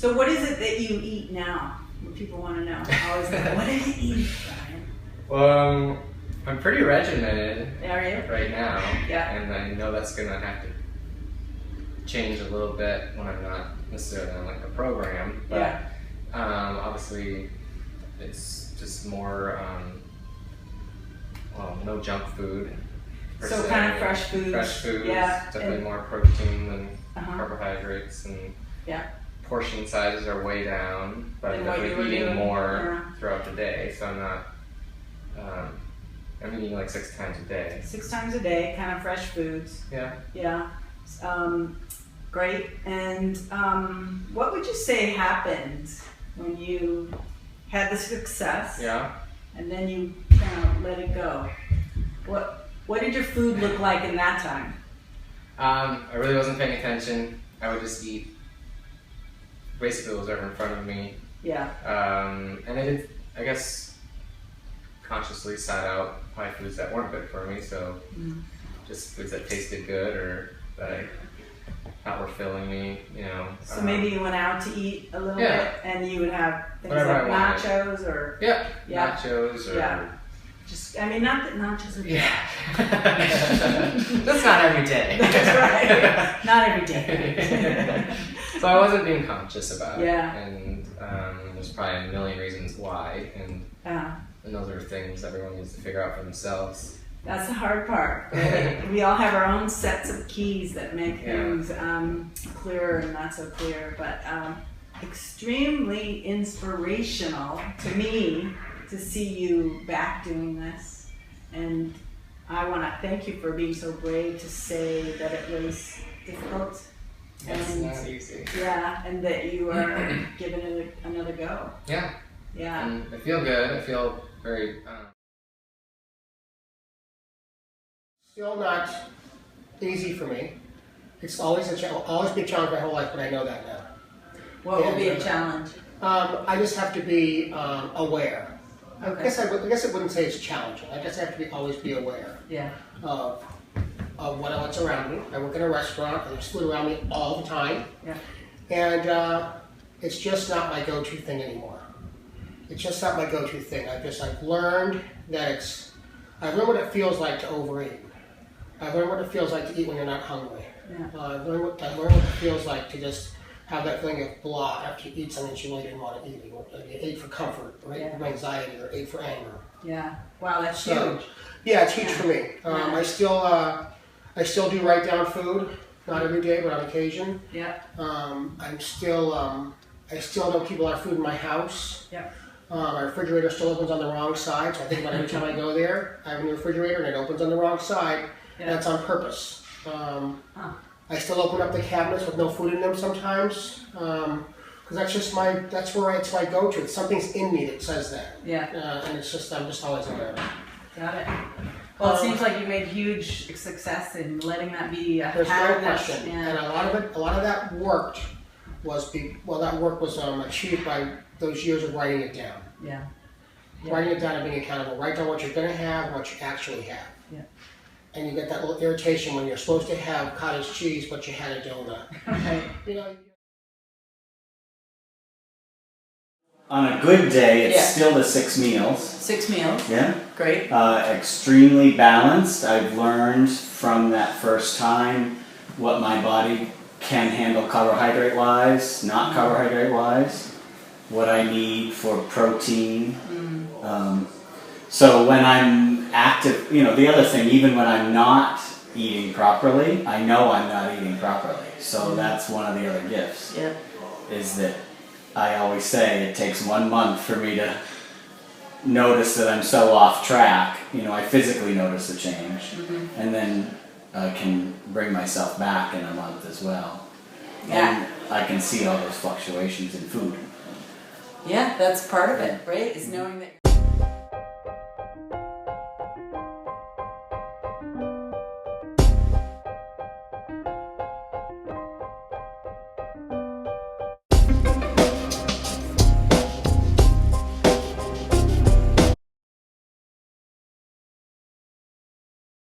So what is it that you eat now? What people want to know. Always like, what do you eat, Brian? Well, I'm pretty regimented right now. Yeah. And I know that's gonna have to change a little bit when I'm not necessarily on like a program. But yeah. Obviously it's just more no junk food. So kind of fresh foods. Fresh foods, yeah. definitely more protein than carbohydrates, and portion sizes are way down, but I'm definitely eating more throughout the day, so I'm not, I'm eating like 6 times a day. 6 times a day, kind of fresh foods. Yeah. Yeah. Great. And what would you say happened when you had the success? Yeah. And then you kind of let it go? What did your food look like in that time? I really wasn't paying attention. I would just eat basically what was ever in front of me. Yeah. And I did, I guess, consciously sought out my foods that weren't good for me. So just foods that tasted good or that I thought were filling me, you know. So maybe you went out to eat a little bit, and you would have things whatever like nachos or nachos or just, I mean, not that nachos are that's not every day. That's right. Not every day. So I wasn't being conscious about it. Yeah. And there's probably a million reasons why, and those are things everyone needs to figure out for themselves. That's the hard part. Right? We all have our own sets of keys that make things clearer and not so clear, but extremely inspirational to me to see you back doing this. And I want to thank you for being so brave to say that it was difficult. It's not easy. Yeah, and that you are giving it another go. Yeah. Yeah. And I feel good. I feel very... Still not easy for me. It's always been a challenge my whole life, but I know that now. What will be a challenge? I just have to be aware. Okay. I guess I wouldn't say it's challenging. I guess I have to always be aware of what's around me. I work in a restaurant, and there's food around me all the time. Yeah. And it's just not my go-to thing anymore. It's just not my go-to thing. I've learned that I've learned what it feels like to overeat. I've learned what it feels like to eat when you're not hungry. Yeah. I've learned what it feels like to just have that feeling of blah after you eat something you really didn't want to eat. You ate for comfort, or ate for anxiety, or ate for anger. Yeah. Wow, that's huge. Yeah, it's huge for me. I still do write down food, not every day, but on occasion. Yeah. I still don't keep a lot of food in my house. Yeah. My refrigerator still opens on the wrong side, so I think about every time I go there, I have a new refrigerator and it opens on the wrong side. Yeah. That's on purpose. I still open up the cabinets with no food in them sometimes, because it's my go-to. Something's in me that says that. Yeah. And I'm just always aware of it. Got it. Well, it seems like you made huge success in letting that be a there's habit. No question. And a lot of that work was achieved by those years of writing it down. Yeah. Writing it down and being accountable. Write down what you're going to have and what you actually have. Yeah. And you get that little irritation when you're supposed to have cottage cheese, but you had a donut. Right. You know. On a good day, it's still the 6 meals. 6 meals. Yeah. Great. Extremely balanced. I've learned from that first time what my body can handle carbohydrate-wise, not carbohydrate-wise, what I need for protein. So when I'm active, the other thing, even when I'm not eating properly, I know I'm not eating properly. So that's one of the other gifts, is that I always say it takes 1 month for me to notice that I'm so off track. I physically notice a change, and then I can bring myself back in a month as well. Yeah. And I can see all those fluctuations in food. Yeah, that's part of it, right? Is knowing that